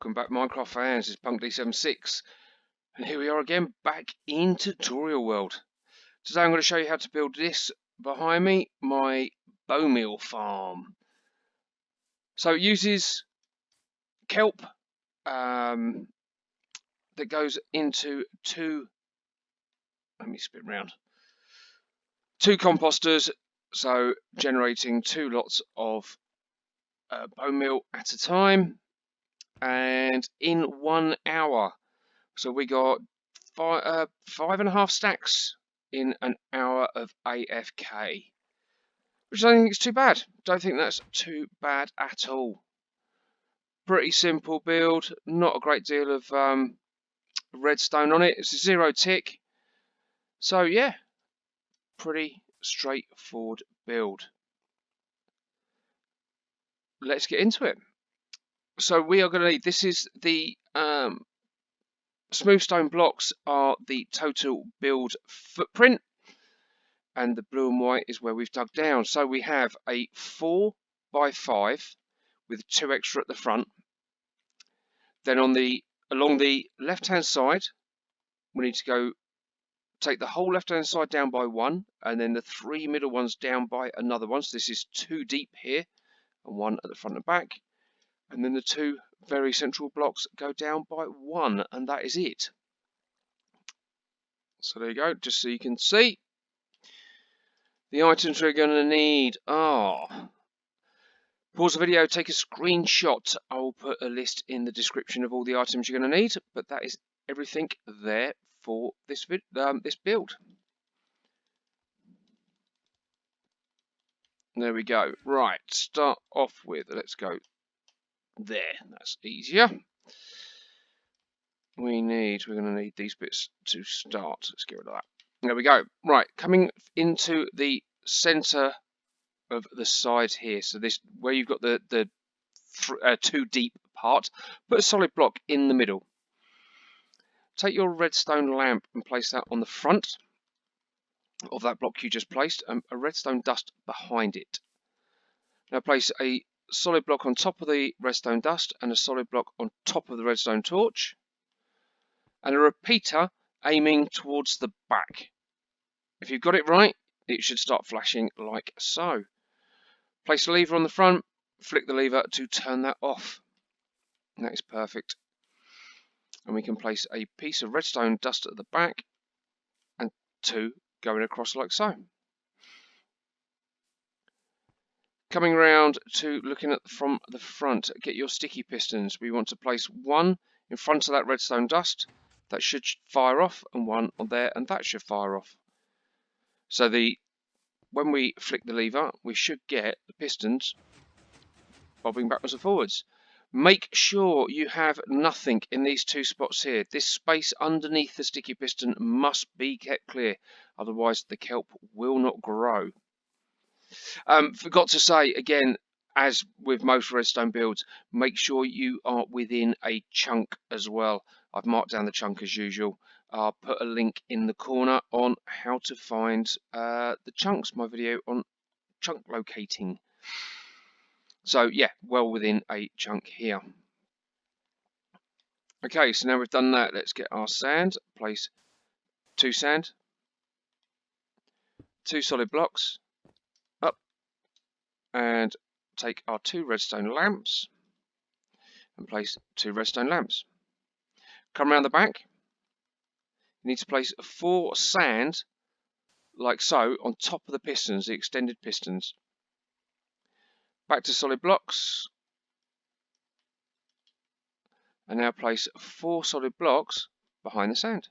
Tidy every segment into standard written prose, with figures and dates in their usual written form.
Welcome back, Minecraft fans. It's Punk-D76, and here we are again, back in tutorial world. Today I'm going to show you how to build this behind me, my Bonemeal farm. So it uses kelp that goes into two composters, so generating 2 lots of bone meal at a time, and in 1 hour. So we got 5.5 stacks in an hour of AFK, which I don't think is too bad. Don't think that's too bad at all. Pretty simple build, not a great deal of redstone on it. It's a 0 tick. So yeah, pretty straightforward build. Let's get into it. So we are going to need, this is the smooth stone blocks are the total build footprint, and the blue and white is where we've dug down. So we have a 4x5 with 2 extra at the front. Then along the left hand side, we need to go take the whole left hand side down by 1, and then the 3 middle ones down by another 1. So this is 2 deep here and 1 at the front and back, and then the 2 very central blocks go down by 1, and that is it. So there you go, just so you can see. The items we're going to need are, pause the video, take a screenshot. I will put a list in the description of all the items you're going to need, but that is everything there for this build. There we go. Right, start off with, let's go there, that's easier. We're going to need these bits to start. Let's get rid of that. There we go. Right, coming into the center of the side here. So this, where you've got the 2 deep part, put a solid block in the middle. Take your redstone lamp and place that on the front of that block you just placed, and a redstone dust behind it. Now place a solid block on top of the redstone dust and a solid block on top of the redstone torch, and a repeater aiming towards the back. If you've got it right, it should start flashing like so. Place a lever on the front, flick the lever to turn that off. That is perfect. And we can place a piece of redstone dust at the back and 2 going across like so. Coming around to looking at from the front, get your sticky pistons. We want to place 1 in front of that redstone dust. That should fire off, and 1 on there, and that should fire off. So when we flick the lever, we should get the pistons bobbing backwards and forwards. Make sure you have nothing in these 2 spots here. This space underneath the sticky piston must be kept clear, otherwise the kelp will not grow. Forgot to say again, as with most redstone builds, make sure you are within a chunk as well. I've marked down the chunk as usual. I'll put a link in the corner on how to find the chunks, my video on chunk locating. So yeah, well within a chunk here. Okay, so now we've done that, let's get our sand. Place 2 sand, 2 solid blocks up, and take our 2 redstone lamps and place 2 redstone lamps. Come around the back. You need to place 4 sand like so on top of the pistons, the extended pistons. Back to solid blocks, and now place 4 solid blocks behind the sand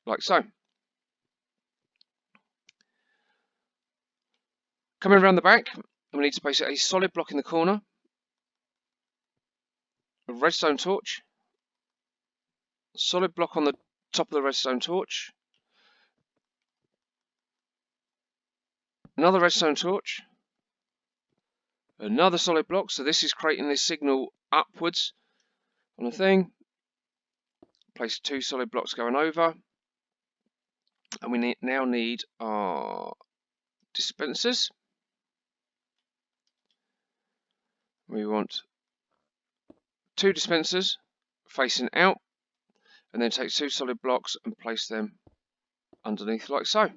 like so. Coming around the back, we need to place a solid block in the corner, a redstone torch, solid block on the top of the redstone torch, another redstone torch, another solid block. So this is creating this signal upwards on the thing. Place 2 solid blocks going over, and we now need our dispensers. We want 2 dispensers facing out, and then take 2 solid blocks and place them underneath like so.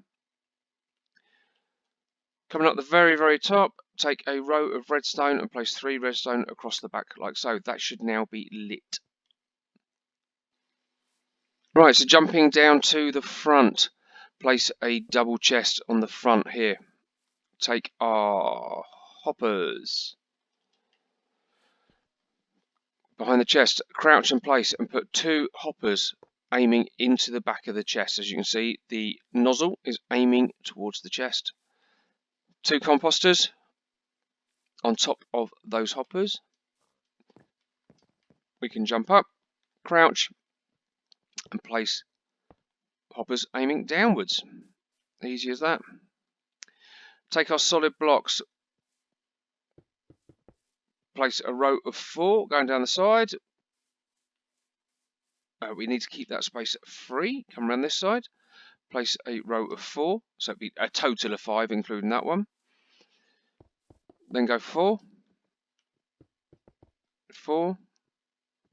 Coming up the very top, take a row of redstone and place 3 redstone across the back like so. That should now be lit. Right, so jumping down to the front, place a double chest on the front here. Take our hoppers. Behind the chest, crouch in place and put 2 hoppers aiming into the back of the chest. As you can see, the nozzle is aiming towards the chest. 2 composters on top of those hoppers. We can jump up, crouch, and place hoppers aiming downwards. Easy as that. Take our solid blocks, place a row of 4 going down the side. We need to keep that space free. Come around this side. Place a row of 4, so it'd be a total of 5, including that one. Then go 4, 4,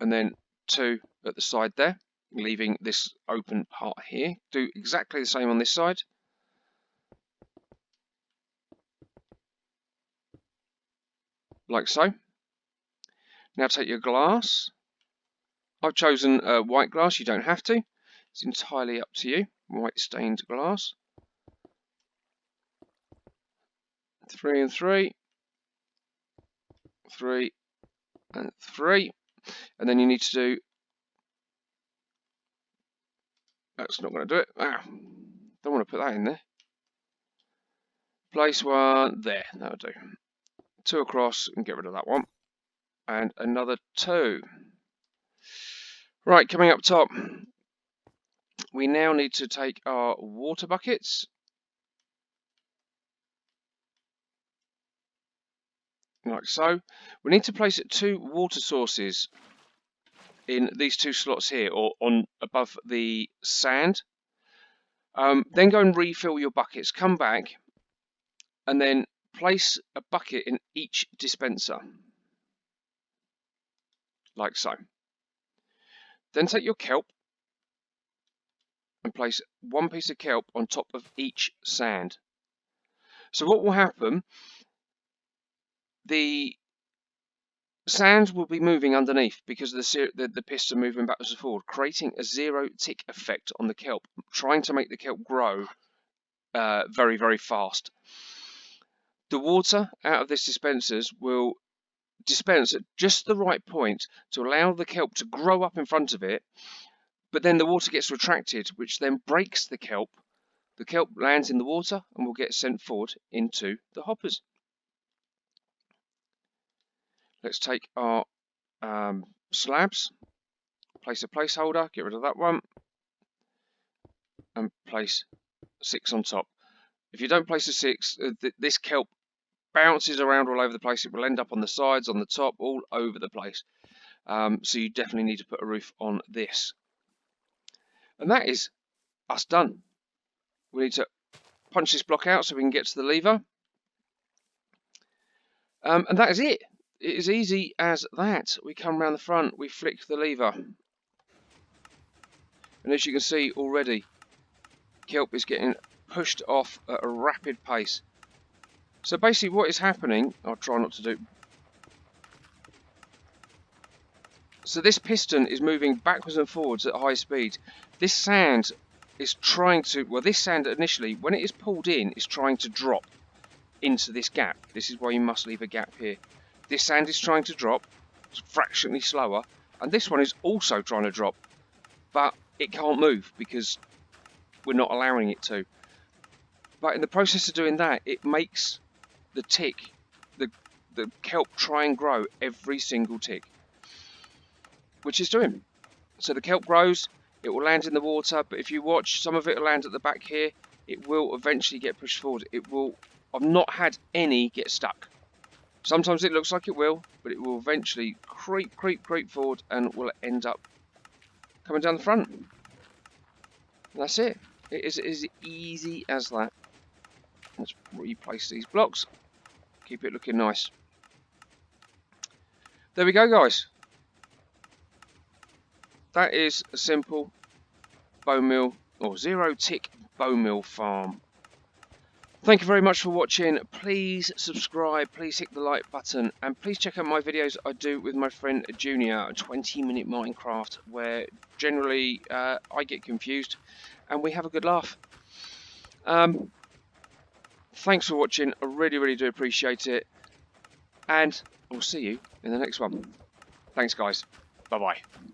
and then 2 at the side there, leaving this open part here. Do exactly the same on this side. Like so. Now take your glass. I've chosen white glass, you don't have to. It's entirely up to you. White stained glass. 3 and 3. 3 and 3. And then you need to do... That's not going to do it. Ah, don't want to put that in there. Place 1 there. That'll do. 2 across and get rid of that one. And another 2. Right, coming up top, we now need to take our water buckets. Like so. We need to place 2 water sources in these 2 slots here, or on above the sand. Then go and refill your buckets. Come back and then place a bucket in each dispenser. Like so. Then take your kelp and place 1 piece of kelp on top of each sand. So what will happen, the sand will be moving underneath because the piston moving backwards and forward, creating a 0 tick effect on the kelp, trying to make the kelp grow very fast. The water out of this dispensers will dispense at just the right point to allow the kelp to grow up in front of it, but then the water gets retracted, which then breaks the kelp. The kelp lands in the water and will get sent forward into the hoppers. Let's take our slabs, place a placeholder, get rid of that one, and place 6 on top. If you don't place a 6, this kelp bounces around all over the place. It will end up on the sides, on the top, all over the place. So you definitely need to put a roof on this. And that is us done. We need to punch this block out so we can get to the lever. And that is it. It is easy as that. We come around the front, we flick the lever. And as you can see already, kelp is getting pushed off at a rapid pace. So basically what is happening, I'll try not to do. So this piston is moving backwards and forwards at high speed. This sand is trying to, well, this sand initially, when it is pulled in, is trying to drop into this gap. This is why you must leave a gap here. This sand is trying to drop, it's fractionally slower, and this one is also trying to drop, but it can't move because we're not allowing it to. But in the process of doing that, it makes the tick, the kelp try and grow every single tick, which is doing. So the kelp grows, it will land in the water, but if you watch, some of it will land at the back here. It will eventually get pushed forward. It will. I've not had any get stuck. Sometimes it looks like it will, but it will eventually creep forward and will end up coming down the front. And that's it. It is as easy as that. Let's replace these blocks. Keep it looking nice. There we go, guys. that is a simple Bonemeal or zero tick Bonemeal farm. Thank you very much for watching. Please subscribe, please hit the like button, and please check out my videos I do with my friend Junior, 20-minute Minecraft, where generally I get confused and we have a good laugh. Thanks for watching. I really do appreciate it, and I'll see you in the next one. Thanks guys. Bye bye.